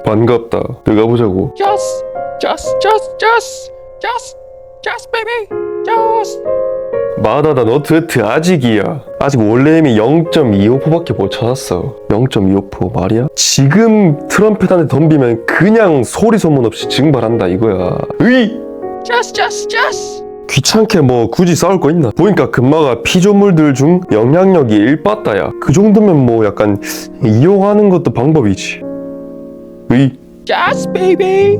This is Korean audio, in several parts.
반갑다. 들어가 보자고. Just, baby. Just. 마다다 너트트 아직이야. 아직 원래 힘이 0.25%밖에 못 찾았어. 0.25% 말이야? 지금 트럼펫한테 덤비면 그냥 소리 소문 없이 증발한다 이거야. 으이! Just. 귀찮게 뭐 굳이 싸울 거 있나? 보니까 금마가 피조물들 중 영향력이 1빠따야. 그 정도면 뭐 약간 이용하는 것도 방법이지. 으이! Just, baby.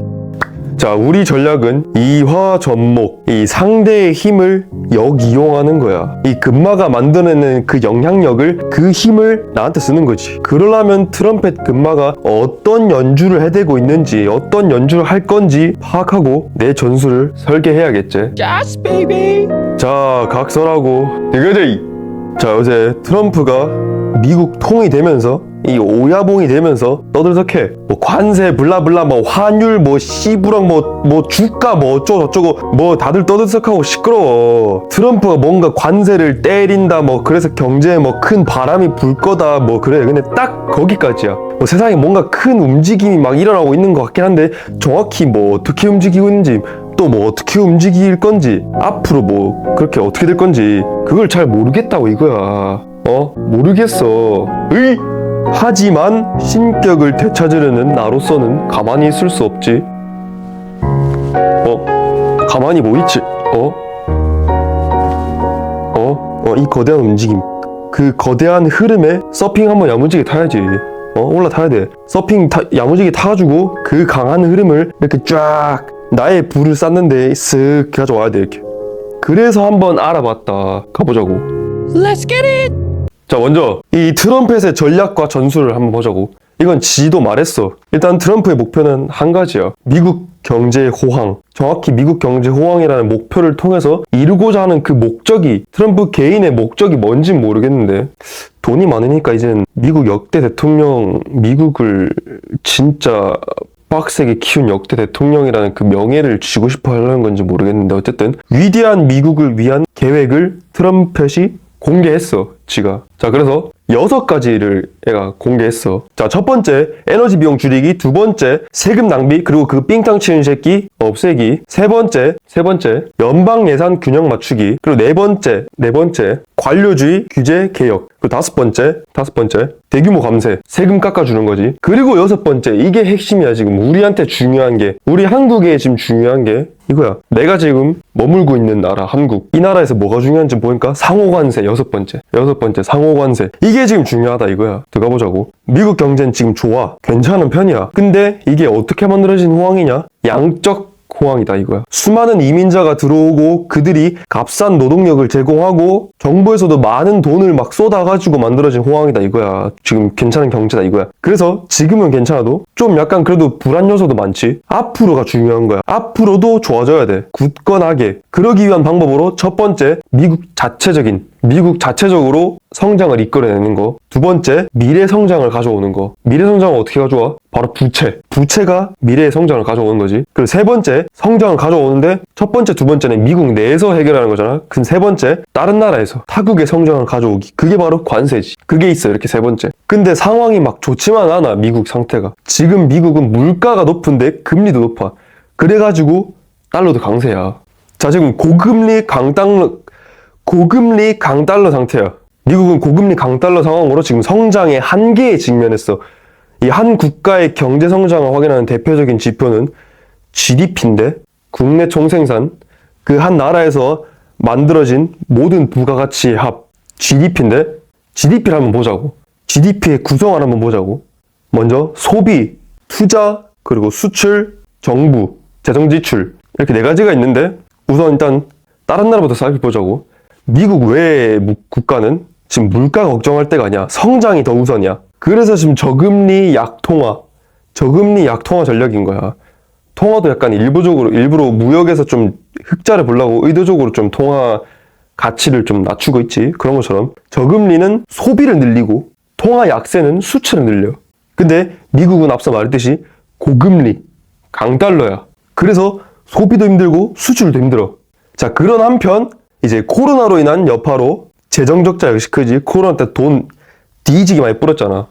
자, 우리 전략은 이화전목, 이 상대의 힘을 역이용하는 거야. 이 금마가 만들어내는 그 영향력을, 그 힘을 나한테 쓰는 거지. 그러려면 트럼펫 금마가 어떤 연주를 해대고 있는지, 어떤 연주를 할 건지 파악하고 내 전술을 설계해야겠지. Just, baby. 자, 각설하고 이거지. 자, 요새 트럼프가 미국 통이 되면서 이 오야봉이 되면서 떠들썩해. 뭐 관세 블라블라 뭐 환율 뭐 씨부랑 뭐 주가 뭐 어쩌고저쩌고 뭐 다들 떠들썩하고 시끄러워. 트럼프가 뭔가 관세를 때린다 뭐 그래서 경제에 뭐 큰 바람이 불 거다 뭐 그래. 근데 딱 거기까지야. 뭐 세상에 뭔가 큰 움직임이 막 일어나고 있는 것 같긴 한데 정확히 뭐 어떻게 움직이고 있는지 또 뭐 어떻게 움직일 건지 앞으로 뭐 그렇게 어떻게 될 건지 그걸 잘 모르겠다고 이거야. 모르겠어. 으이! 하지만 신격을 되찾으려는 나로서는 가만히 있을 수 없지. 가만히 뭐 있지? 이 거대한 움직임, 그 거대한 흐름에 서핑 한번 야무지게 타야지. 올라타야 돼. 서핑 야무지게 타가지고 그 강한 흐름을 이렇게 쫙 나의 불을 쌌는데 쓱 가져와야 돼 이렇게. 그래서 한번 알아봤다. 가보자고. Let's get it. 자, 먼저 이 트럼펫의 전략과 전술을 한번 보자고. 이건 지도 말했어. 일단 트럼프의 목표는 한 가지야. 미국 경제 호황. 정확히 미국 경제 호황이라는 목표를 통해서 이루고자 하는 그 목적이, 트럼프 개인의 목적이 뭔진 모르겠는데 돈이 많으니까 이젠 미국 역대 대통령, 미국을 진짜 빡세게 키운 역대 대통령이라는 그 명예를 쥐고 싶어 하려는 건지 모르겠는데 어쨌든 위대한 미국을 위한 계획을 트럼펫이 공개했어, 지가. 자, 그래서 6가지를 얘가 공개했어. 자, 첫 번째, 에너지 비용 줄이기. 두 번째, 세금 낭비. 그리고 그 삥땅 치는 새끼 없애기. 세 번째, 연방 예산 균형 맞추기. 그리고 네 번째, 관료주의 규제 개혁. 그리고 다섯 번째, 대규모 감세. 세금 깎아주는 거지. 그리고 6번째, 이게 핵심이야, 지금. 우리한테 중요한 게. 우리 한국에 지금 중요한 게 이거야. 내가 지금 머물고 있는 나라, 한국. 이 나라에서 뭐가 중요한지 보니까 상호관세, 6번째, 상호관세. 이게 지금 중요하다 이거야. 들어가 보자고. 미국 경제는 지금 좋아. 괜찮은 편이야. 근데 이게 어떻게 만들어진 호황이냐? 양적 호황이다 이거야. 수많은 이민자가 들어오고 그들이 값싼 노동력을 제공하고 정부에서도 많은 돈을 막 쏟아가지고 만들어진 호황이다 이거야. 지금 괜찮은 경제다 이거야. 그래서 지금은 괜찮아도 좀 약간 그래도 불안 요소도 많지. 앞으로가 중요한 거야. 앞으로도 좋아져야 돼. 굳건하게. 그러기 위한 방법으로 첫 번째, 미국 자체적으로 성장을 이끌어내는 거. 두 번째, 미래 성장을 가져오는 거. 미래 성장을 어떻게 가져와? 바로 부채가 미래의 성장을 가져오는 거지. 그리고 세 번째, 성장을 가져오는데 첫 번째, 두 번째는 미국 내에서 해결하는 거잖아. 그 세 번째, 다른 나라에서 타국의 성장을 가져오기. 그게 바로 관세지. 그게 있어, 이렇게 세 번째. 근데 상황이 막 좋지만 않아, 미국 상태가. 지금 미국은 물가가 높은데 금리도 높아. 그래가지고 달러도 강세야. 자, 지금 고금리 강달러 상태야. 미국은 고금리 강달러 상황으로 지금 성장의 한계에 직면했어. 이 한 국가의 경제 성장을 확인하는 대표적인 지표는 GDP인데, 국내 총생산, 그 한 나라에서 만들어진 모든 부가가치의 합, GDP인데, GDP를 한번 보자고. GDP의 구성을 한번 보자고. 먼저 소비, 투자, 그리고 수출, 정부, 재정지출, 이렇게 4가지가 있는데 우선 일단 다른 나라부터 살펴보자고. 미국 외의 국가는 지금 물가 걱정할 때가 아니야. 성장이 더 우선이야. 그래서 지금 저금리 약통화 전략인 거야. 통화도 약간 일부러 무역에서 좀 흑자를 보려고 의도적으로 좀 통화 가치를 좀 낮추고 있지. 그런 것처럼 저금리는 소비를 늘리고 통화 약세는 수출을 늘려. 근데 미국은 앞서 말했듯이 고금리 강달러야. 그래서 소비도 힘들고 수출도 힘들어. 자, 그런 한편 이제 코로나로 인한 여파로 재정 적자 역시 크지. 코로나 때 돈 뒤지게 많이 뿌렸잖아.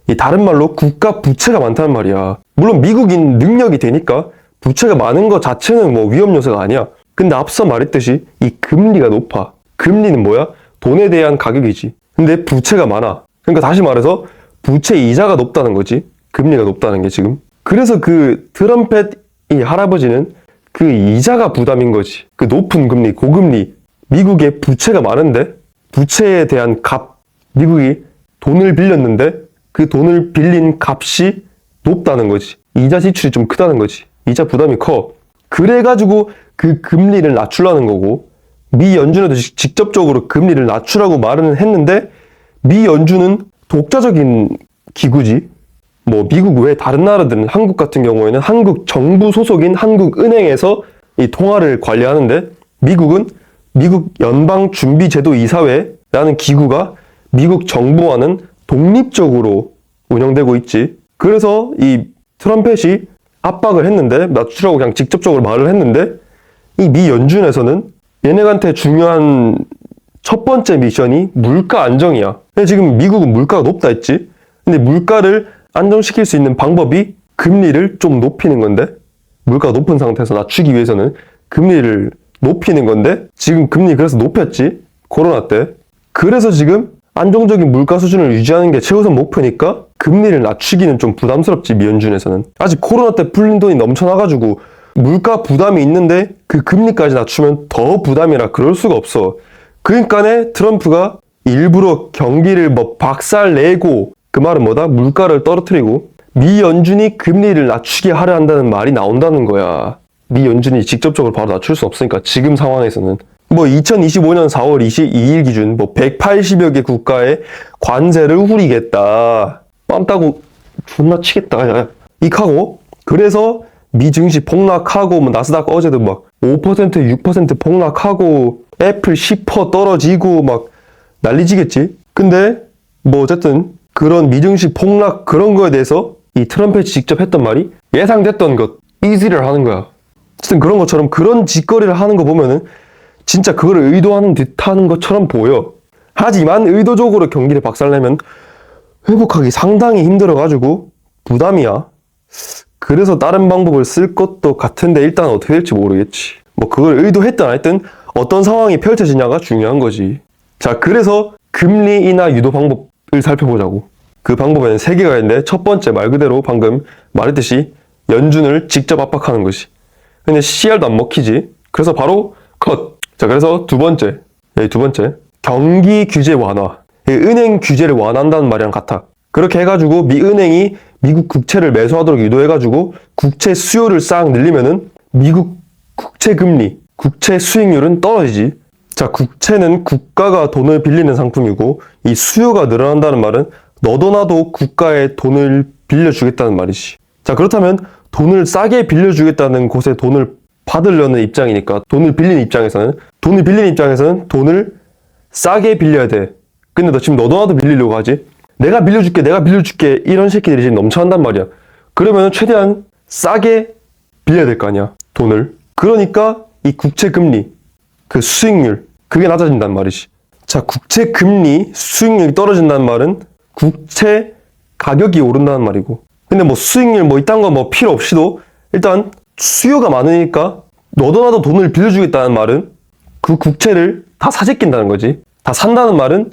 이 다른 말로 국가 부채가 많다는 말이야. 물론 미국인 능력이 되니까 부채가 많은 것 자체는 뭐 위험 요소가 아니야. 근데 앞서 말했듯이 이 금리가 높아. 금리는 뭐야? 돈에 대한 가격이지. 근데 부채가 많아. 그러니까 다시 말해서 부채 이자가 높다는 거지. 금리가 높다는 게 지금. 그래서 그 트럼펫 이 할아버지는 그 이자가 부담인 거지. 그 높은 금리, 고금리. 미국에 부채가 많은데 부채에 대한 값. 미국이 돈을 빌렸는데 그 돈을 빌린 값이 높다는 거지. 이자 지출이 좀 크다는 거지. 이자 부담이 커. 그래가지고 그 금리를 낮추려는 거고, 미 연준에도 직접적으로 금리를 낮추라고 말은 했는데 미 연준은 독자적인 기구지. 뭐 미국 외 다른 나라들은, 한국 같은 경우에는 한국 정부 소속인 한국은행에서 이 통화를 관리하는데, 미국은 미국 연방준비제도이사회라는 기구가 미국 정부와는 독립적으로 운영되고 있지. 그래서 이 트럼펫이 압박을 했는데, 낮추라고 그냥 직접적으로 말을 했는데, 이 미 연준에서는 얘네한테 중요한 첫 번째 미션이 물가 안정이야. 지금 미국은 물가가 높다 했지. 근데 물가를 안정시킬 수 있는 방법이 금리를 좀 높이는 건데, 물가가 높은 상태에서 낮추기 위해서는 금리를 높이는 건데, 지금 금리 그래서 높였지. 코로나 때. 그래서 지금 안정적인 물가 수준을 유지하는 게 최우선 목표니까 금리를 낮추기는 좀 부담스럽지, 미 연준에서는. 아직 코로나 때 풀린 돈이 넘쳐나가지고 물가 부담이 있는데 그 금리까지 낮추면 더 부담이라 그럴 수가 없어. 그러니까네 트럼프가 일부러 경기를 뭐 박살내고, 그 말은 뭐다? 물가를 떨어뜨리고 미 연준이 금리를 낮추게 하려 한다는 말이 나온다는 거야. 미 연준이 직접적으로 바로 낮출 수 없으니까, 지금 상황에서는. 뭐 2025년 4월 22일 기준 뭐 180여 개 국가에 관세를 후리겠다. 빰 따고 존나 치겠다. 야. 이카고. 그래서 미 증시 폭락하고, 뭐 나스닥 어제도 막 5% 6% 폭락하고 애플 10% 떨어지고 막 난리지겠지. 근데 뭐 어쨌든 그런 미 증시 폭락 그런 거에 대해서 이 트럼펫이 직접 했던 말이 예상됐던 것, easy를 하는 거야. 어쨌든 그런 것처럼 그런 짓거리를 하는 거 보면은 진짜 그거를 의도하는 듯 하는 것처럼 보여. 하지만 의도적으로 경기를 박살내면 회복하기 상당히 힘들어가지고 부담이야. 그래서 다른 방법을 쓸 것도 같은데 일단 어떻게 될지 모르겠지. 뭐 그걸 의도했든 안 했든 어떤 상황이 펼쳐지냐가 중요한 거지. 자, 그래서 금리 인하 유도 방법을 살펴보자고. 그 방법에는 3개가 있는데, 첫 번째 말 그대로 방금 말했듯이 연준을 직접 압박하는 것이. 근데 CR도 안 먹히지. 그래서 바로 컷. 자, 그래서 두 번째 경기 규제 완화. 은행 규제를 완화한다는 말이랑 같아. 그렇게 해가지고 미 은행이 미국 국채를 매수하도록 유도해가지고 국채 수요를 싹 늘리면은 미국 국채 금리, 국채 수익률은 떨어지지. 자, 국채는 국가가 돈을 빌리는 상품이고, 이 수요가 늘어난다는 말은 너도 나도 국가에 돈을 빌려주겠다는 말이지. 자, 그렇다면 돈을 싸게 빌려주겠다는 곳에 돈을 받으려는 입장이니까, 돈을 빌리는 입장에서는 돈을 싸게 빌려야 돼. 근데 너 지금 너도 나도 빌리려고 하지? 내가 빌려줄게 이런 새끼들이 지금 넘쳐난단 말이야. 그러면 최대한 싸게 빌려야 될 거 아니야, 돈을. 그러니까 이 국채 금리, 그 수익률, 그게 낮아진단 말이지. 자, 국채 금리, 수익률이 떨어진다는 말은 국채 가격이 오른다는 말이고. 근데 뭐 수익률 뭐 이딴 거 뭐 필요 없이도 일단 수요가 많으니까 너도 나도 돈을 빌려주겠다는 말은 그 국채를 다 사재낀다는 거지. 다 산다는 말은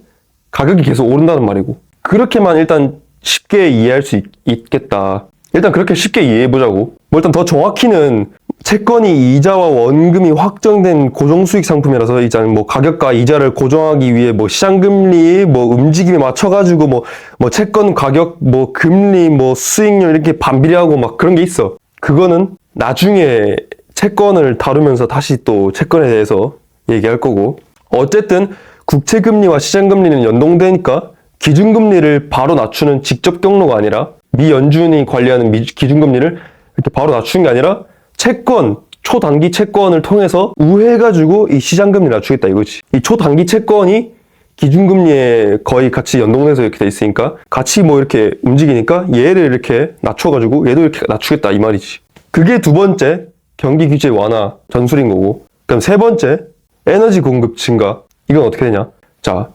가격이 계속 오른다는 말이고. 그렇게만 일단 쉽게 이해할 수 있겠다. 일단 그렇게 쉽게 이해해보자고. 뭐 일단 더 정확히는 채권이 이자와 원금이 확정된 고정수익 상품이라서, 이제 뭐 가격과 이자를 고정하기 위해 뭐 시장금리 뭐 움직임에 맞춰가지고 뭐 채권 가격 뭐 금리 뭐 수익률 이렇게 반비례하고 막 그런 게 있어. 그거는 나중에 채권을 다루면서 다시 또 채권에 대해서 얘기할 거고. 어쨌든 국채금리와 시장금리는 연동되니까 기준금리를 바로 낮추는 직접 경로가 아니라, 미 연준이 관리하는 기준금리를 이렇게 바로 낮추는 게 아니라 채권, 초단기 채권을 통해서 우회해가지고 이 시장금리를 낮추겠다 이거지. 이 초단기 채권이 기준금리에 거의 같이 연동돼서 이렇게 돼 있으니까 같이 뭐 이렇게 움직이니까 얘를 이렇게 낮춰가지고 얘도 이렇게 낮추겠다 이 말이지. 그게 두 번째 경기 규제 완화 전술인 거고. 그럼 세 번째 에너지 공급 증가. 이건 어떻게 되냐? 자,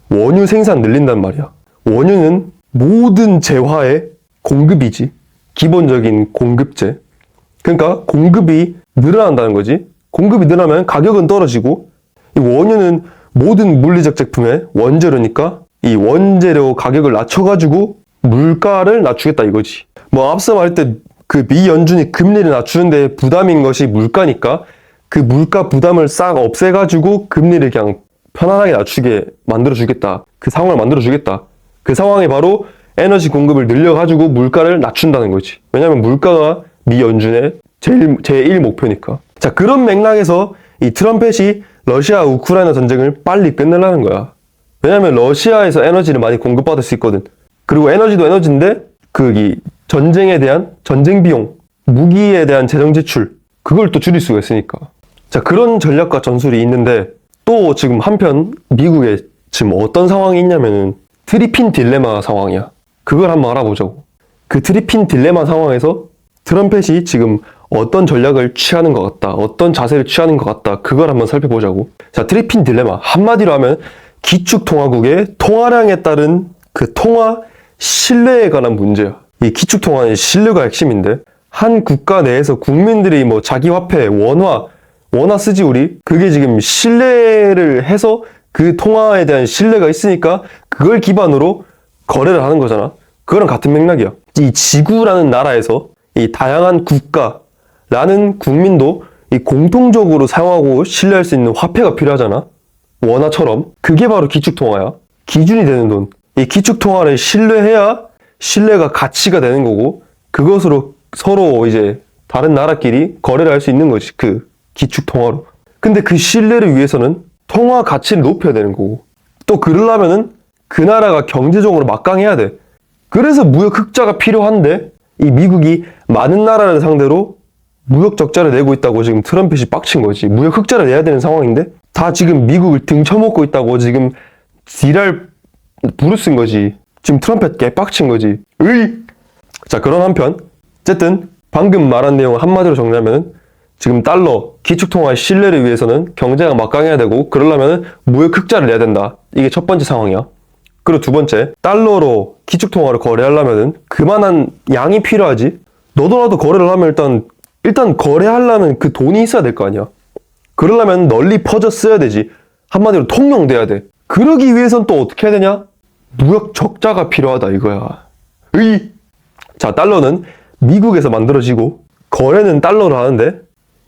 원유 생산 늘린단 말이야. 원유는 모든 재화의 공급이지. 기본적인 공급재. 그러니까 공급이 늘어난다는 거지. 공급이 늘어나면 가격은 떨어지고, 이 원유는 모든 물리적 제품의 원재료니까 이 원재료 가격을 낮춰가지고 물가를 낮추겠다 이거지. 뭐 앞서 말할 때 그 미 연준이 금리를 낮추는데 부담인 것이 물가니까 그 물가 부담을 싹 없애가지고 금리를 그냥 편안하게 낮추게 만들어주겠다. 그 상황을 만들어주겠다. 그 상황이 바로 에너지 공급을 늘려가지고 물가를 낮춘다는 거지. 왜냐면 물가가 미 연준의 제1 목표니까. 자, 그런 맥락에서 이 트럼펫이 러시아 우크라이나 전쟁을 빨리 끝내려는 거야. 왜냐면 러시아에서 에너지를 많이 공급받을 수 있거든. 그리고 에너지도 에너지인데 이 전쟁에 대한 전쟁 비용, 무기에 대한 재정 지출, 그걸 또 줄일 수가 있으니까. 자, 그런 전략과 전술이 있는데 또 지금 한편 미국에 지금 어떤 상황이 있냐면은 트리핀 딜레마 상황이야. 그걸 한번 알아보자고. 그 트리핀 딜레마 상황에서 트럼펫이 지금 어떤 전략을 취하는 것 같다, 어떤 자세를 취하는 것 같다, 그걸 한번 살펴보자고. 자, 트리핀 딜레마. 한마디로 하면 기축통화국의 통화량에 따른 그 통화 신뢰에 관한 문제야. 이 기축통화는 신뢰가 핵심인데, 한 국가 내에서 국민들이 뭐 자기 화폐, 원화 쓰지 우리? 그게 지금 신뢰를 해서 그 통화에 대한 신뢰가 있으니까 그걸 기반으로 거래를 하는 거잖아. 그거랑 같은 맥락이야. 이 지구라는 나라에서 이 다양한 국가라는 국민도 이 공통적으로 사용하고 신뢰할 수 있는 화폐가 필요하잖아. 원화처럼. 그게 바로 기축통화야. 기준이 되는 돈. 이 기축통화를 신뢰해야 신뢰가 가치가 되는 거고, 그것으로 서로 이제 다른 나라끼리 거래를 할 수 있는 거지. 그 기축통화로. 근데 그 신뢰를 위해서는 통화 가치를 높여야 되는 거고, 또 그러려면은 그 나라가 경제적으로 막강해야 돼. 그래서 무역 흑자가 필요한데, 이 미국이 많은 나라를 상대로 무역 적자를 내고 있다고 지금 트럼펫이 빡친 거지. 무역 흑자를 내야 되는 상황인데 다 지금 미국을 등쳐먹고 있다고 지금 지랄 부르쓴 거지. 지금 트럼펫 개 빡친 거지. 자, 그런 한편 어쨌든 방금 말한 내용을 한마디로 정리하면 지금 달러 기축통화의 신뢰를 위해서는 경제가 막강해야 되고, 그러려면 무역 흑자를 내야 된다. 이게 첫 번째 상황이야. 그리고 두 번째, 달러로 기축통화를 거래하려면 그만한 양이 필요하지. 너도 나도 거래를 하면 일단 거래하려면 그 돈이 있어야 될 거 아니야. 그러려면 널리 퍼져 써야 되지. 한마디로 통용돼야 돼. 그러기 위해선 또 어떻게 해야 되냐? 무역 적자가 필요하다 이거야. 자, 달러는 미국에서 만들어지고 거래는 달러로 하는데,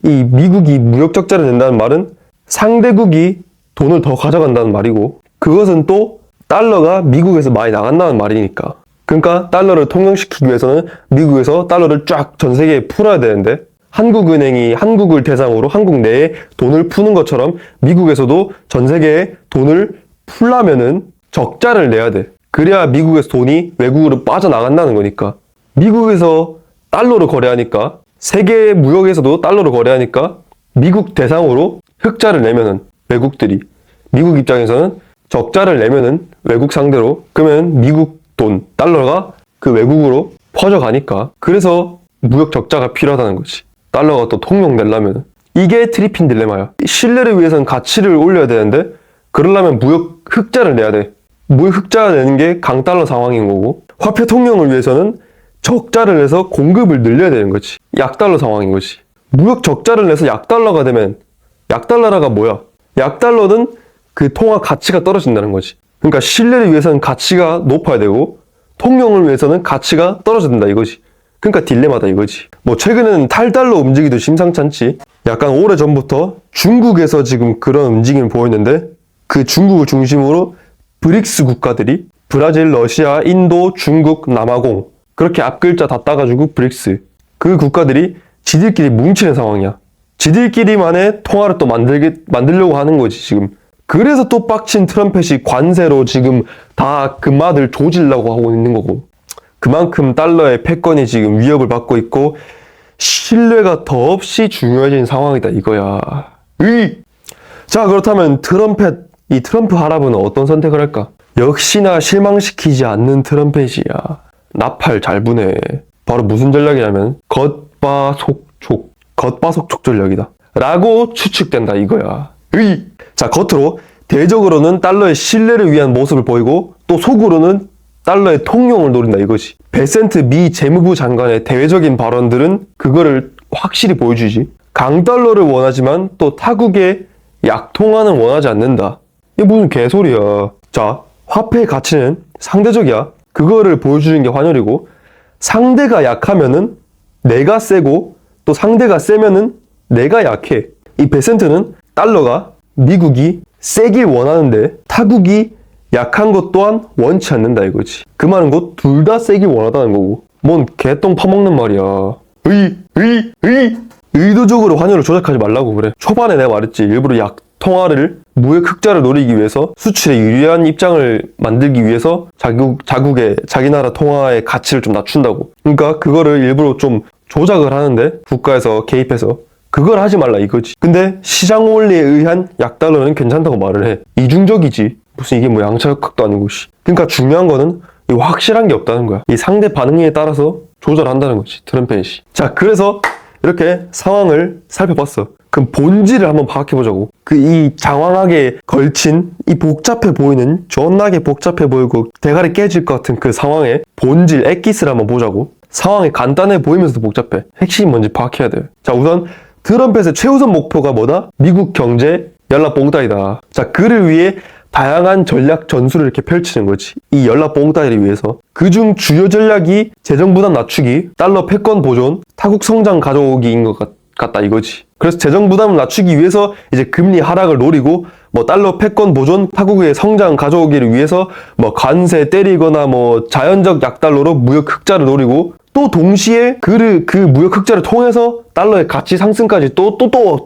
이 미국이 무역 적자를 낸다는 말은 상대국이 돈을 더 가져간다는 말이고, 그것은 또 달러가 미국에서 많이 나간다는 말이니까. 그러니까 달러를 통용시키기 위해서는 미국에서 달러를 쫙 전 세계에 풀어야 되는데, 한국은행이 한국을 대상으로 한국 내에 돈을 푸는 것처럼 미국에서도 전 세계에 돈을 풀려면은 적자를 내야 돼. 그래야 미국에서 돈이 외국으로 빠져나간다는 거니까. 미국에서 달러로 거래하니까, 세계 무역에서도 달러로 거래하니까 미국 대상으로 흑자를 내면은 외국들이, 미국 입장에서는 적자를 내면은 외국 상대로, 그러면 미국 돈, 달러가 그 외국으로 퍼져가니까. 그래서 무역 적자가 필요하다는 거지. 달러가 또 통용되려면. 이게 트리핀 딜레마야. 신뢰를 위해서는 가치를 올려야 되는데, 그러려면 무역 흑자를 내야 돼. 무역 흑자를 내는 게 강달러 상황인 거고, 화폐 통용을 위해서는 적자를 내서 공급을 늘려야 되는 거지. 약달러 상황인 거지. 무역 적자를 내서 약달러가 되면, 약달러가 뭐야? 약달러는 그 통화 가치가 떨어진다는 거지. 그러니까 신뢰를 위해서는 가치가 높아야 되고, 통용을 위해서는 가치가 떨어져야 된다 이거지. 그러니까 딜레마다 이거지. 뭐 최근에는 탈달러 움직이도 심상찮지. 약간 오래전부터 중국에서 지금 그런 움직임을 보였는데, 그 중국을 중심으로 브릭스 국가들이, 브라질, 러시아, 인도, 중국, 남아공, 그렇게 앞글자 다 따가지고 브릭스, 그 국가들이 지들끼리 뭉치는 상황이야. 지들끼리만의 통화를 또 만들려고 하는 거지 지금. 그래서 또 빡친 트럼펫이 관세로 지금 다 그 맛을 조지려고 하고 있는 거고, 그만큼 달러의 패권이 지금 위협을 받고 있고 신뢰가 더없이 중요해진 상황이다 이거야. 자, 그렇다면 이 트럼프 할아버지는 어떤 선택을 할까? 역시나 실망시키지 않는 트럼펫이야. 나팔 잘 부네. 바로 무슨 전략이냐면 겉바속촉 전략이다 라고 추측된다 이거야. 자, 겉으로 대적으로는 달러의 신뢰를 위한 모습을 보이고, 또 속으로는 달러의 통용을 노린다 이거지. 베센트 미 재무부 장관의 대외적인 발언들은 그거를 확실히 보여주지. 강달러를 원하지만 또 타국의 약통화는 원하지 않는다. 이게 무슨 개소리야. 자, 화폐의 가치는 상대적이야. 그거를 보여주는 게 환율이고, 상대가 약하면은 내가 세고 또 상대가 세면은 내가 약해. 이 베센트는 달러가 미국이 세길 원하는데 타국이 약한 것 또한 원치 않는다 이거지. 그 말은 곧 둘 다 세길 원하다는 거고. 뭔 개똥 파먹는 말이야. 의도적으로 환율을 조작하지 말라고 그래. 초반에 내가 말했지. 일부러 약통화를 무역 흑자를 노리기 위해서 수출에 유리한 입장을 만들기 위해서 자국의 자기 나라 통화의 가치를 좀 낮춘다고. 그러니까 그거를 일부러 좀 조작을 하는데 국가에서 개입해서 그걸 하지 말라 이거지. 근데 시장 원리에 의한 약달러는 괜찮다고 말을 해. 이중적이지. 무슨 이게 뭐 양차역학도 아니고 씨. 그러니까 중요한 거는 이 확실한 게 없다는 거야. 이 상대 반응에 따라서 조절한다는 거지. 트럼펫이. 자, 그래서 이렇게 상황을 살펴봤어. 그럼 본질을 한번 파악해보자고. 그 이 장황하게 걸친 이 복잡해 보이는 존나게 복잡해 보이고 대가리 깨질 것 같은 그 상황의 본질 엑기스를 한번 보자고. 상황이 간단해 보이면서도 복잡해. 핵심이 뭔지 파악해야 돼. 자, 우선 트럼펫의 최우선 목표가 뭐다? 미국 경제 연락봉따이다. 자, 그를 위해 다양한 전략 전술을 이렇게 펼치는 거지. 이 연락봉따이를 위해서. 그중 주요 전략이 재정부담 낮추기, 달러 패권 보존, 타국 성장 가져오기인 것 같다 이거지. 그래서 재정부담을 낮추기 위해서 이제 금리 하락을 노리고 뭐 달러 패권 보존, 타국의 성장 가져오기를 위해서 뭐 관세 때리거나 뭐 자연적 약달러로 무역 흑자를 노리고 또 동시에 그 무역 흑자를 통해서 달러의 가치 상승까지 또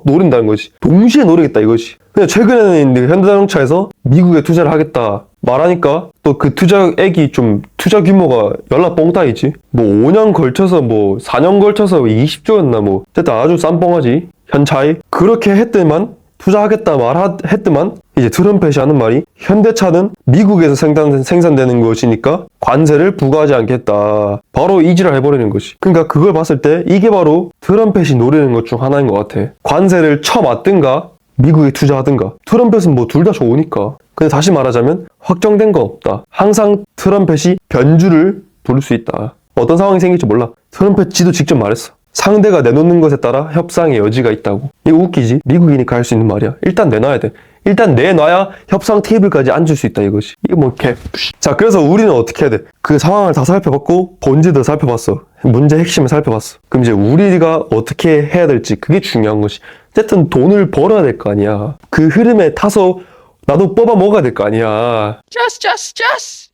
노린다는 거지. 동시에 노리겠다 이거지. 근데 최근에는 현대자동차에서 미국에 투자를 하겠다 말하니까 또 그 투자액이 좀 투자 규모가 연락 뻥따이지. 뭐 5년 걸쳐서 뭐 4년 걸쳐서 20조였나 뭐 어쨌든 아주 쌈뻥하지. 현차에 그렇게 했더만 투자하겠다 말했더만 이제 트럼펫이 하는 말이 현대차는 미국에서 생산되는 것이니까 관세를 부과하지 않겠다. 바로 이지랄 해버리는 것이. 그러니까 그걸 봤을 때 이게 바로 트럼펫이 노리는 것 중 하나인 것 같아. 관세를 쳐맞든가 미국에 투자하든가. 트럼펫은 뭐 둘 다 좋으니까. 근데 다시 말하자면 확정된 건 없다. 항상 트럼펫이 변주를 부를 수 있다. 어떤 상황이 생길지 몰라. 트럼펫 지도 직접 말했어. 상대가 내놓는 것에 따라 협상의 여지가 있다고. 이거 웃기지? 미국이니까 할 수 있는 말이야. 일단 내놔야 돼. 일단 내놔야 협상 테이블까지 앉을 수 있다 이것이. 이게 뭐 개. 자, 그래서 우리는 어떻게 해야 돼? 그 상황을 다 살펴봤고 본질도 살펴봤어. 문제 핵심을 살펴봤어. 그럼 이제 우리가 어떻게 해야 될지 그게 중요한 것이. 어쨌든 돈을 벌어야 될 거 아니야. 그 흐름에 타서 나도 뽑아 먹어야 될 거 아니야. Just.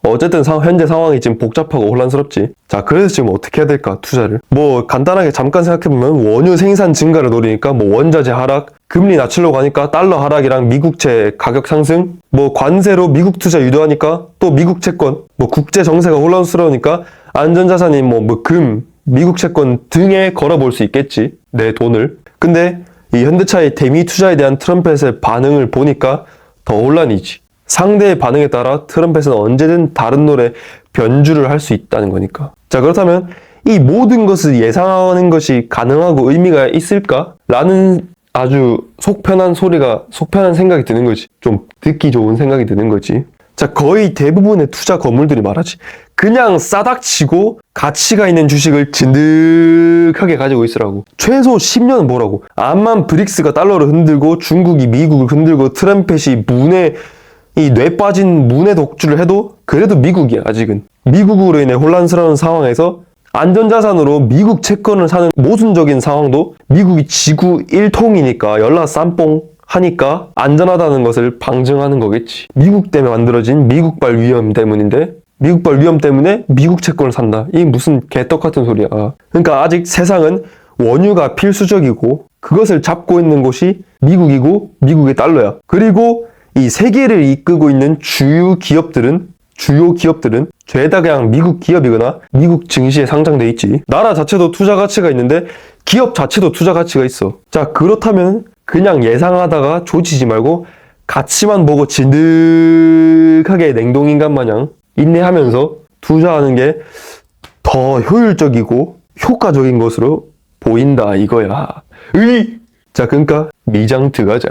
어쨌든 현재 상황이 지금 복잡하고 혼란스럽지. 자, 그래서 지금 어떻게 해야 될까? 투자를. 뭐 간단하게 잠깐 생각해보면 원유 생산 증가를 노리니까 뭐 원자재 하락, 금리 낮추려고 하니까 달러 하락이랑 미국채 가격 상승, 뭐 관세로 미국 투자 유도하니까 또 미국 채권, 뭐 국제 정세가 혼란스러우니까 안전자산인 뭐 금, 미국 채권 등에 걸어볼 수 있겠지. 내 돈을. 근데 이 현대차의 대미 투자에 대한 트럼펫의 반응을 보니까 더 혼란이지. 상대의 반응에 따라 트럼펫은 언제든 다른 노래 변주를 할 수 있다는 거니까. 자, 그렇다면 이 모든 것을 예상하는 것이 가능하고 의미가 있을까? 라는 아주 속편한 생각이 드는 거지. 좀 듣기 좋은 생각이 드는 거지. 자, 거의 대부분의 투자 건물들이 말하지. 그냥 싸닥치고 가치가 있는 주식을 진득하게 가지고 있으라고. 최소 10년은 보라고. 암만 브릭스가 달러를 흔들고 중국이 미국을 흔들고 트럼펫이 뇌 빠진 문의 독주를 해도 그래도 미국이야 아직은. 미국으로 인해 혼란스러운 상황에서 안전자산으로 미국 채권을 사는 모순적인 상황도 미국이 지구 1통이니까 연락 쌈뽕 하니까 안전하다는 것을 방증하는 거겠지. 미국 때문에 만들어진 미국발 위험 때문인데 미국발 위험 때문에 미국 채권을 산다. 이게 무슨 개떡 같은 소리야. 그러니까 아직 세상은 원유가 필수적이고 그것을 잡고 있는 곳이 미국이고 미국의 달러야. 그리고 이 세계를 이끌고 있는 주요 기업들은 죄다 그냥 미국 기업이거나 미국 증시에 상장돼 있지. 나라 자체도 투자 가치가 있는데 기업 자체도 투자 가치가 있어. 자, 그렇다면 그냥 예상하다가 조지지 말고 가치만 보고 진득하게 냉동인간 마냥 인내하면서 투자하는 게 더 효율적이고 효과적인 것으로 보인다 이거야. 자, 그러니까 미장 들어가자.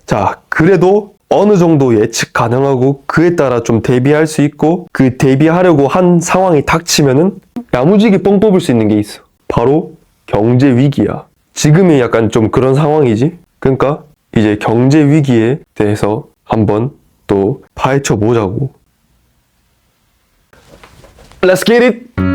자, 그래도 어느 정도 예측 가능하고 그에 따라 좀 대비할 수 있고 그 대비하려고 한 상황이 닥치면은 야무지게 뻥 뽑을 수 있는 게 있어. 바로 경제 위기야. 지금이 약간 좀 그런 상황이지. 그러니까 이제 경제 위기에 대해서 한번 또 파헤쳐 보자고. Let's get it!